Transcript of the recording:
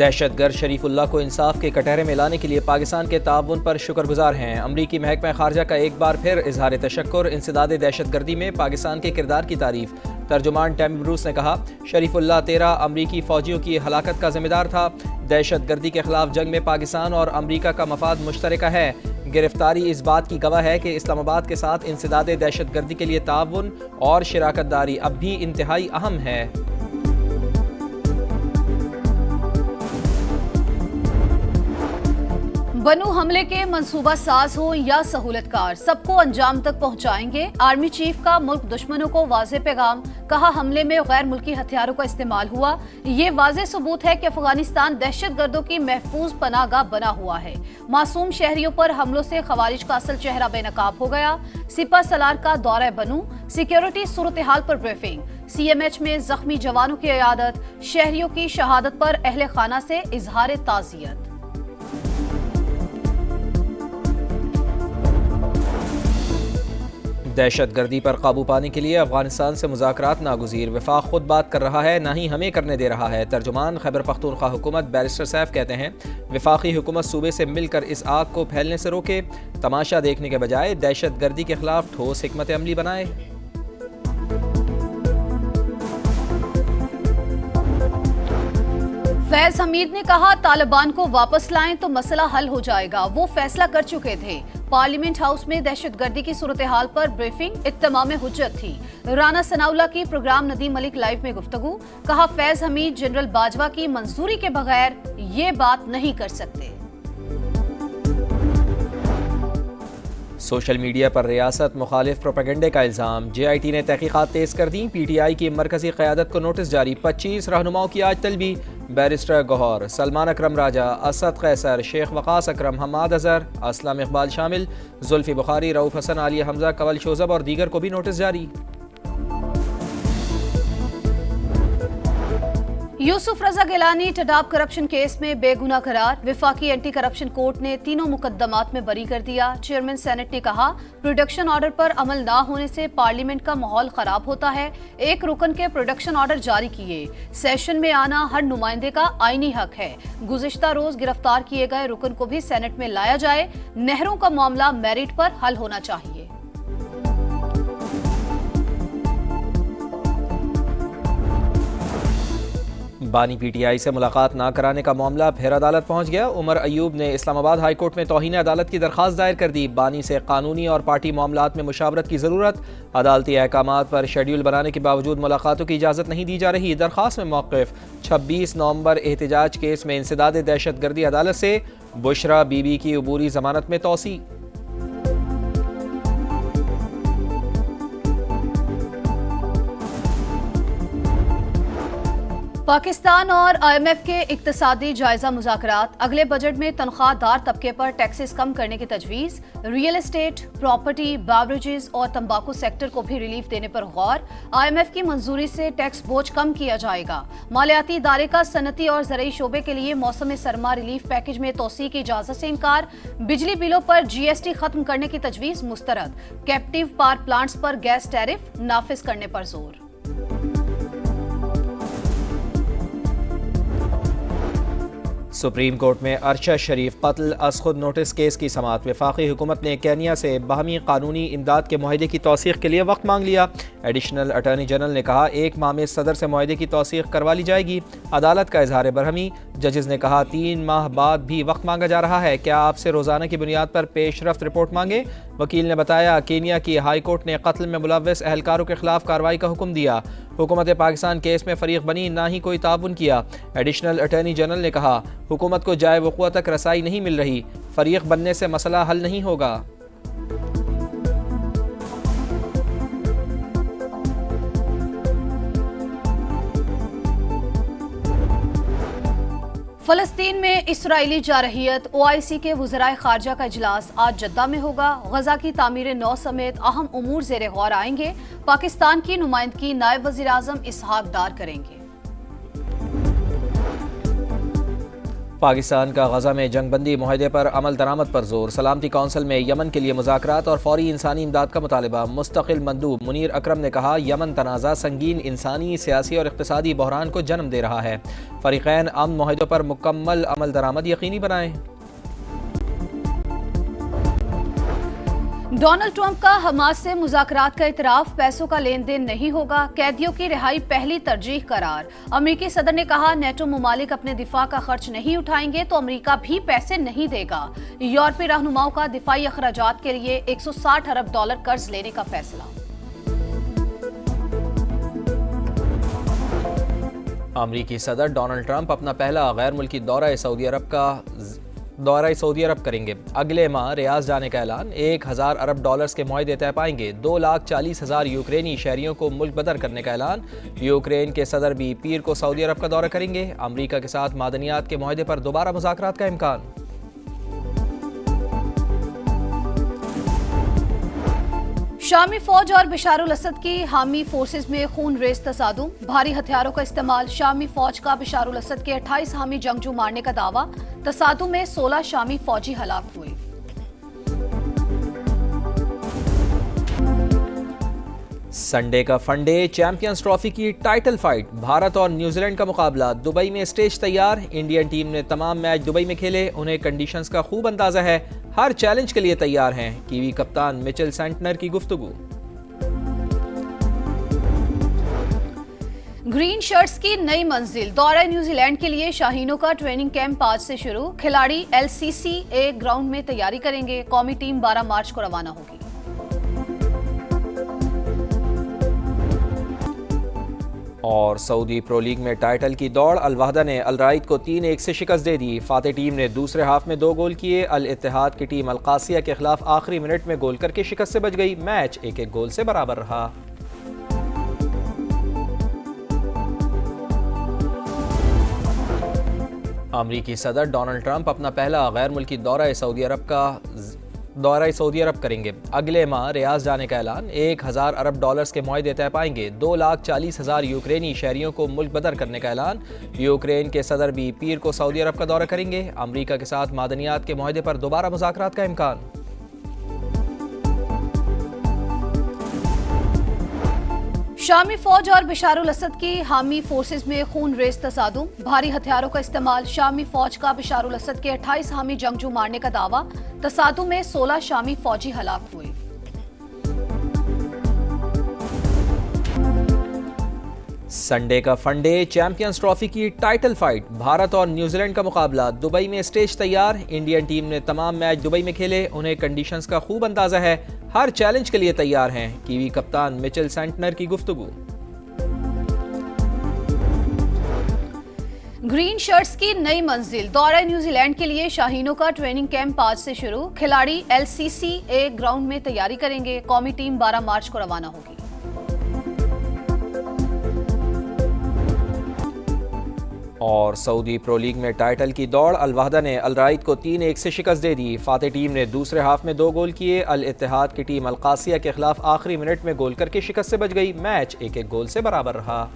दहशतगर्द शरीफुल्लाह को इंसाफ के कटहरे में लाने के लिए पाकिस्तान के ताउन पर शुक्रगुजार हैं। अमरीकी महकमा खारजा का एक बार फिर इजहार तशक्कुर, इंसदाद दहशतगर्दी में पाकिस्तान के किरदार की तारीफ। तर्जुमान टैमी ब्रूस ने कहा, शरीफुल्लाह 13 अमरीकी फौजियों की हलाकत का जिम्मेदार था। दहशतगर्दी के खिलाफ जंग में पाकिस्तान और अमरीका का मफाद मुश्तरका है। गिरफ्तारी इस बात की गवाह है कि इस्लामाबाद के साथ इंसदाद दहशतगर्दी के लिए ताउन और शराकतदारी अब भी इंतहाई अहम है। बनू हमले के मंसूबा साज हो या सहूलतकार, सबको अंजाम तक पहुंचाएंगे। आर्मी चीफ का मुल्क दुश्मनों को वाज़े पैगाम, कहा हमले में गैर मुल्की हथियारों का इस्तेमाल हुआ। ये वाज़े सबूत है कि अफगानिस्तान दहशतगर्दों की महफूज पनाहगाह बना हुआ है। मासूम शहरियों पर हमलों से खवारिज का असल चेहरा बेनकाब हो गया। सिपा सलार का दौरा बनू, सिक्योरिटी सूरत हाल पर ब्रीफिंग। CMH में जख्मी जवानों की इयादत, शहरियों की शहादत पर अहले खाना से इजहार ताज़ियत। दहशतगर्दी पर काबू पाने के लिए अफगानिस्तान से मुज़ाकरात नागुज़ीर, वफाक खुद बात कर रहा है, ना ही हमें करने दे रहा है। तर्जुमान खैबर पख्तूनख्वा हुकूमत बैरिस्टर सैफ कहते हैं, वफाकी हुकूमत सूबे से मिलकर इस आग को फैलने से रोके, तमाशा देखने के बजाय दहशतगर्दी के खिलाफ ठोस हिकमत अमली बनाए। फैज हमीद ने कहा, तालिबान को वापस लाएं तो मसला हल हो जाएगा। वो फैसला कर चुके थे। पार्लियामेंट हाउस में दहशतगर्दी की सूरत हाल पर ब्रीफिंग, इत्तमाम हुज्जत थी। राना सनाउल्लाह की प्रोग्राम नदीम मलिक लाइव में गुफ्तगू, कहा फैज हमीद जनरल बाजवा की मंजूरी के बगैर ये बात नहीं कर सकते। सोशल मीडिया पर रियासत मुखालिफ प्रोपेगेंडे का इल्ज़ाम, JIT ने तहकीकात तेज कर दी। PTI की मरकजी क़यादत को नोटिस जारी, 25 रहनुमाओं की आज तलबी। बैरिस्टर गौहर, सलमान अकरम राजा, असद कैसर, शेख वकास अकरम, हमाद अजहर, असलम इकबाल शामिल, जुल्फी बुखारी, रऊफ हसन, आलिया हमजा, कवल शोजब और दीगर को भी नोटिस जारी। यूसुफ रजा गिलानी टडाब करप्शन केस में बेगुनाह करार, विफाकी एंटी करप्शन कोर्ट ने तीनों मुकदमात में बरी कर दिया। चेयरमैन सेनेट ने कहा, प्रोडक्शन ऑर्डर पर अमल ना होने से पार्लियामेंट का माहौल खराब होता है। एक रुकन के प्रोडक्शन ऑर्डर जारी किए। सेशन में आना हर नुमाइंदे का आईनी हक है। गुज़िश्ता रोज गिरफ्तार किए गए रुकन को भी सेनेट में लाया जाए। नहरों का मामला मेरिट पर हल होना चाहिए। बानी PTI से मुलाकात ना कराने का मामला फिर अदालत पहुंच गया। उमर अयूब ने इस्लामाबाद हाई कोर्ट में तौहीन अदालत की दरख्वास्त दायर कर दी। बानी से कानूनी और पार्टी मामलात में मुशावरत की ज़रूरत, अदालती अहकामात पर शेड्यूल बनाने के बावजूद मुलाकातों की इजाज़त नहीं दी जा रही। दरख्वास्त में मौक़िफ़, 26 नवंबर एहतजाज केस में इंसदाद दहशतगर्दी अदालत से बुशरा बीबी की अबूरी ज़मानत में तौसी। पाकिस्तान और IMF के इक्तिसादी जायजा मुज़ाकरात, अगले बजट में तनख्वाहदार तबके पर टैक्सेस कम करने की तजवीज़। रियल एस्टेट, प्रॉपर्टी, बेवरेजेस और तंबाकू सेक्टर को भी रिलीफ देने पर गौर। IMF की मंजूरी से टैक्स बोझ कम किया जाएगा। मालियाती इदारे का सनती और ज़रई शोबे के लिए मौसम सरमा रिलीफ पैकेज में तोसी की इजाज़त से इनकार। बिजली बिलों पर GST खत्म करने की तजवीज़ मुस्तरद। कैप्टिव पावर प्लांट्स पर गैस टैरिफ नाफिज करने पर जोर। सुप्रीम कोर्ट में अरशद शरीफ कत्ल अज खुद नोटिस केस की समाअत। वफाकी हुकूमत ने केन्या से बाहमी कानूनी इमदाद के मुआहदे की तौसीक़ के लिए वक्त मांग लिया। एडिशनल अटॉर्नी जनरल ने कहा, 1 माह में सदर से मुआहदे की तौसीक़ करवा ली जाएगी। अदालत का इजहार बरहमी। जजेस ने कहा, 3 माह बाद भी वक्त मांगा जा रहा है, क्या आपसे रोज़ाना की बुनियाद पर पेशरफ्त रिपोर्ट मांगे। वकील ने बताया, केन्या की हाई कोर्ट ने कत्ल में मुलव्वस एहलकारों के खिलाफ कार्रवाई का हुक्म दिया। हुकूमत पाकिस्तान केस में फरीक बनी, ना ही कोई ताउन किया। एडिशनल अटॉर्नी जनरल ने कहा, हुकूमत को जाए वक़ुआ तक रसाई नहीं मिल रही, फरीक बनने से मसला हल नहीं होगा। फलस्तीन में इसराइली जारहियत, OIC के वज़राए खारजा का इजलास आज जद्दा में होगा। गजा की तामीर नौ समेत अहम उमूर ज़ेरे गौर आएंगे। पाकिस्तान की नुमाइंदगी नायब वज़ीर आज़म इसहाक डार करेंगे। पाकिस्तान का गजा में जंगबंदी मुआहदे पर अमल दरामद पर जोर। सलामती कौंसिल में यमन के लिए मुज़ाकरात और फौरी इंसानी इमदाद का मुतालबा। मुस्तकिल मंदूब मुनीर अकरम ने कहा, यमन तनाज़ा संगीन इंसानी, सियासी और इक़्तिसादी बहरान को जन्म दे रहा है। फ़रीक़ैन अमन मुआहदों पर मुकम्मल अमल दरामद यकीनी बनाएं। डोनाल्ड ट्रंप का हमास से मुज़ाकरात का इतराफ़, पैसों का लेन देन नहीं होगा, कैदियों की रिहाई पहली तरजीह करार। अमेरिकी सदर ने कहा, नेटो ममालिक अपने दिफा का खर्च नहीं उठाएंगे तो अमेरिका भी पैसे नहीं देगा। यूरोपीय रहनुमाओं का दिफाई अखराजात के लिए $160 अरब कर्ज लेने का फैसला। अमेरिकी सदर डोनाल्ड ट्रंप अपना पहला गैर मुल्की दौरा सऊदी अरब करेंगे। अगले माह रियाज जाने का ऐलान। $1000 अरब के मुआहदे तय पाएंगे। 2,40,000 यूक्रेनी शहरियों को मुल्क बदर करने का ऐलान। यूक्रेन के सदर भी पीर को सऊदी अरब का दौरा करेंगे। अमेरिका के साथ मादनियात के मुआहदे पर दोबारा मुज़ाकरात का इम्कान। शामी फौज और बशारुल असद की हामी फोर्सेस में खून रेज तसादुम, भारी हथियारों का इस्तेमाल। शामी फौज का बशारुल असद के 28 हामी जंगजू मारने का दावा। तसादुम में 16 शामी फौजी हलाक हुए। संडे का फनडे, चैंपियंस ट्रॉफी की टाइटल फाइट। भारत और न्यूजीलैंड का मुकाबला। दुबई में स्टेज तैयार। इंडियन टीम ने तमाम मैच दुबई में खेले। उन्हें कंडीशंस का खूब अंदाजा है। हर चैलेंज के लिए तैयार हैं। कीवी कप्तान मिचेल सेंटनर की गुफ्तगू। ग्रीन शर्ट्स की नई मंजिल। दौरा न्यूजीलैंड के लिए शाहीनों का ट्रेनिंग कैंप आज से शुरू। खिलाड़ी LCCA ग्राउंड में तैयारी करेंगे। कौमी टीम 12 मार्च को रवाना होगी। और सऊदी प्रो लीग में टाइटल की दौड़। अल वहदा ने अल राइद को 3-1 से शिकस्त दे दी। फाते टीम ने दूसरे हाफ में 2 गोल किए। अल इत्तेहाद की टीम अल कासिया के खिलाफ आखिरी मिनट में गोल करके शिकस्त से बच गई। मैच 1-1 गोल से बराबर रहा। अमेरिकी सदर डोनाल्ड ट्रंप अपना पहला गैर मुल्की दौरा सऊदी अरब करेंगे। अगले माह रियाज जाने का ऐलान। $1000 अरब के मुआहदे तय पाएंगे। 2,40,000 यूक्रेनी शहरियों को मुल्क बदर करने का ऐलान। यूक्रेन के सदर भी पीर को सऊदी अरब का दौरा करेंगे। अमेरिका के साथ मादनियात के मुआहदे पर दोबारा मुज़ाकरात का इम्कान। शामी फौज और बशारुल असद की हामी फोर्सेस में खून रेज तसादुम, भारी हथियारों का इस्तेमाल। शामी फौज का बशारुल असद के 28 हामी जंगजू मारने का दावा। तसादुम में 16 शामी फौजी हलाक हुए। संडे का फनडे, चैंपियंस ट्रॉफी की टाइटल फाइट। भारत और न्यूजीलैंड का मुकाबला। दुबई में स्टेज तैयार। इंडियन टीम ने तमाम मैच दुबई में खेले। उन्हें कंडीशंस का खूब अंदाजा है। हर चैलेंज के लिए तैयार हैं। कीवी कप्तान मिचेल सेंटनर की गुफ्तगू। ग्रीन शर्ट्स की नई मंजिल। दौरा न्यूजीलैंड के लिए शाहीनों का ट्रेनिंग कैंप आज से शुरू। खिलाड़ी LCCA ग्राउंड में तैयारी करेंगे। कौमी टीम 12 मार्च को रवाना होगी। और सऊदी प्रो लीग में टाइटल की दौड़। अल वहदा ने अल राइद को 3-1 से शिकस्त दे दी। फाते टीम ने दूसरे हाफ में 2 गोल किए। अल इत्तेहाद की टीम अल कासिया के खिलाफ आखिरी मिनट में गोल करके शिकस्त से बच गई। मैच 1-1 गोल से बराबर रहा।